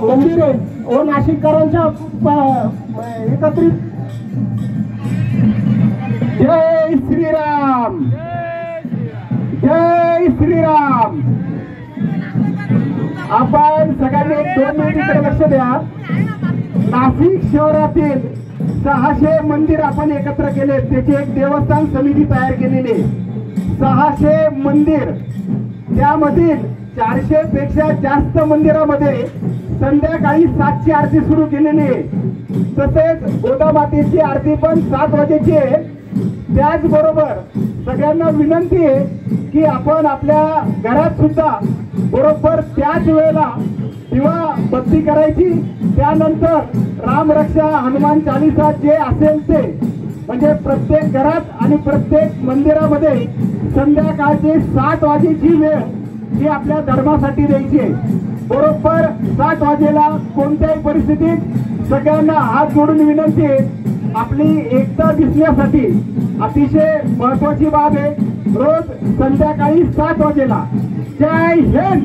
मंदिरे व नाशिककरांच्या एकत्रित जय श्रीराम, जय श्रीराम. आपण सगळ्यांनी 2 मिनिटांकडे लक्ष द्या. नाशिक शहरातील 600 मंदिर आपण एकत्र केले, त्याची एक देवस्थान समिती तयार केलेली आहे. 600 मंदिर, त्यामधील 400 पेक्षा जास्त मंदिरामध्ये संध्याकाळी 7ची आरती सुरू केलेली आहे. तसेच गोदामातेची आरती पण 7 वाजेची आहे. त्याचबरोबर सगळ्यांना विनंती आहे की आपण आपल्या घरात सुद्धा बरोबर त्याच वेळेला दिवा बत्ती करायची. त्यानंतर रामरक्षा, हनुमान चालीसा जे असेल ते, म्हणजे प्रत्येक घरात आणि प्रत्येक मंदिरामध्ये संध्याकाळचे 7 वाजेची वेळ ही आपल्या धर्मासाठी द्यायची आहे. बरोबर 7 वाजेला कोणत्याही परिस्थितीत सगळ्यांना हात जोडून विनंती आहे, आपली एकता दिसण्यासाठी अतिशय महत्वाची बाब आहे. रोज संध्याकाळी 7 वाजेला. जय हिंद.